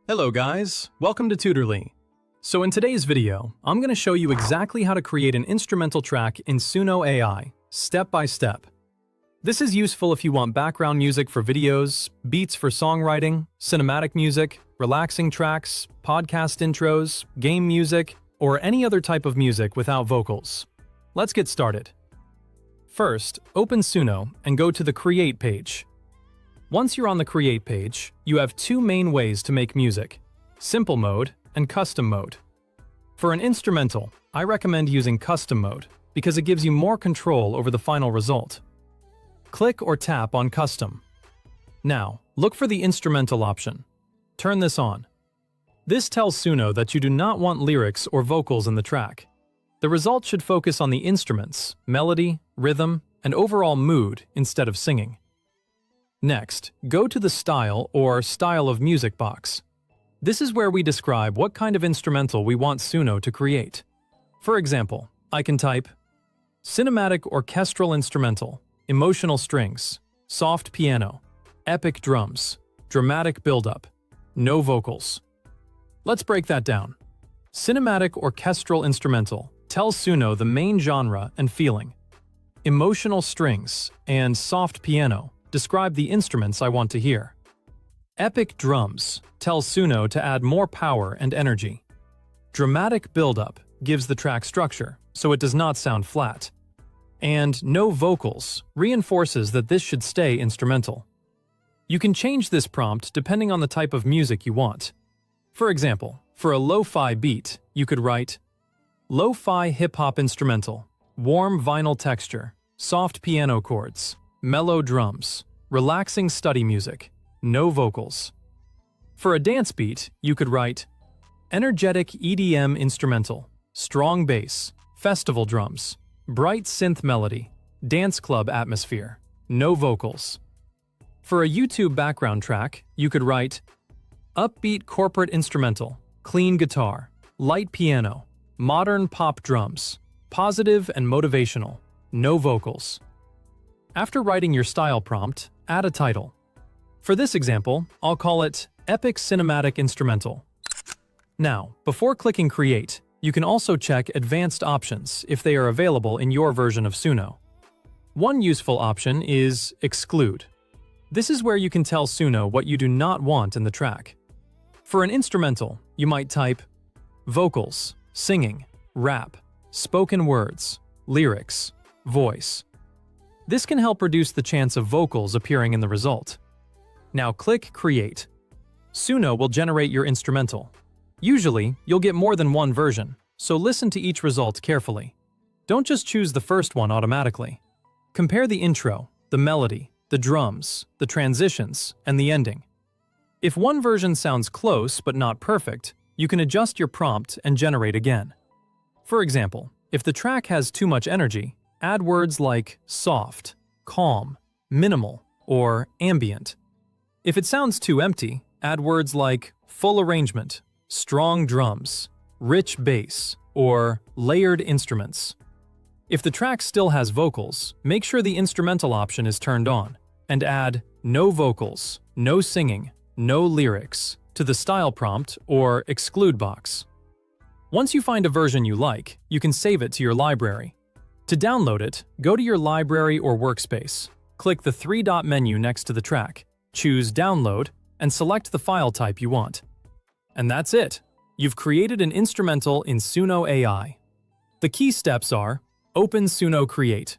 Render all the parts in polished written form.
Hello guys, welcome to Tutorly. So in today's video, I'm going to show you exactly how to create an instrumental track in Suno AI, step by step. This is useful if you want background music for videos, beats for songwriting, cinematic music, relaxing tracks, podcast intros, game music, or any other type of music without vocals. Let's get started. First, open Suno and go to the Create page. Once you're on the Create page, you have two main ways to make music: Simple Mode and Custom Mode. For an instrumental, I recommend using Custom Mode because it gives you more control over the final result. Click or tap on Custom. Now, look for the Instrumental option. Turn this on. This tells Suno that you do not want lyrics or vocals in the track. The result should focus on the instruments, melody, rhythm, and overall mood instead of singing. Next, go to the Style or Style of Music box. This is where we describe what kind of instrumental we want Suno to create. For example, I can type Cinematic Orchestral Instrumental, Emotional Strings, Soft Piano, Epic Drums, Dramatic Build-up, No Vocals. Let's break that down. Cinematic Orchestral Instrumental tells Suno the main genre and feeling. Emotional Strings and Soft Piano describe the instruments I want to hear. Epic Drums tells Suno to add more power and energy. Dramatic Build-up gives the track structure, so it does not sound flat. And No Vocals reinforces that this should stay instrumental. You can change this prompt depending on the type of music you want. For example, for a lo-fi beat, you could write Lo-fi hip-hop instrumental, warm vinyl texture, soft piano chords, mellow drums, relaxing study music, no vocals. For a dance beat, you could write energetic EDM instrumental, strong bass, festival drums, bright synth melody, dance club atmosphere, no vocals. For a YouTube background track, you could write upbeat corporate instrumental, clean guitar, light piano, modern pop drums, positive and motivational, no vocals. After writing your style prompt, add a title. For this example, I'll call it Epic Cinematic Instrumental. Now, before clicking Create, you can also check Advanced Options if they are available in your version of Suno. One useful option is Exclude. This is where you can tell Suno what you do not want in the track. For an instrumental, you might type vocals, singing, rap, spoken words, lyrics, voice. This can help reduce the chance of vocals appearing in the result. Now click Create. Suno will generate your instrumental. Usually, you'll get more than one version, so listen to each result carefully. Don't just choose the first one automatically. Compare the intro, the melody, the drums, the transitions, and the ending. If one version sounds close but not perfect, you can adjust your prompt and generate again. For example, if the track has too much energy, add words like soft, calm, minimal, or ambient. If it sounds too empty, add words like full arrangement, strong drums, rich bass, or layered instruments. If the track still has vocals, make sure the instrumental option is turned on, and add no vocals, no singing, no lyrics to the style prompt or exclude box. Once you find a version you like, you can save it to your library. To download it, go to your library or workspace, click the three-dot menu next to the track, choose Download, and select the file type you want. And that's it! You've created an instrumental in Suno AI. The key steps are: open Suno Create,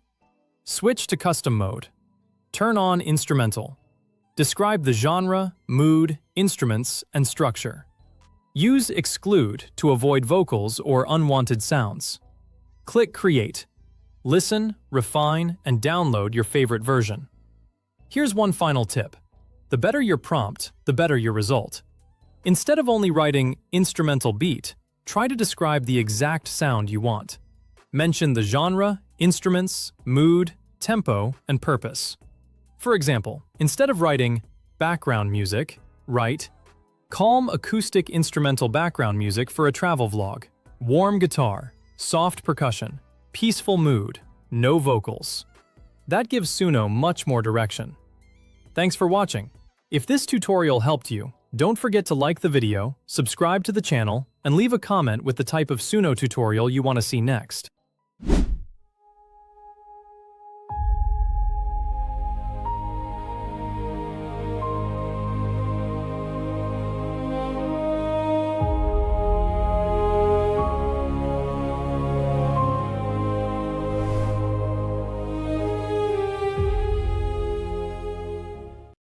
switch to Custom Mode, turn on Instrumental, describe the genre, mood, instruments, and structure. Use Exclude to avoid vocals or unwanted sounds. Click Create. Listen, refine, and download your favorite version. Here's one final tip. The better your prompt, the better your result. Instead of only writing instrumental beat, try to describe the exact sound you want. Mention the genre, instruments, mood, tempo, and purpose. For example, instead of writing background music, write calm acoustic instrumental background music for a travel vlog, warm guitar, soft percussion, peaceful mood, no vocals. That gives Suno much more direction. Thanks for watching. If this tutorial helped you, Don't forget to like the video, subscribe to the channel, and leave a comment with the type of Suno tutorial you want to see next.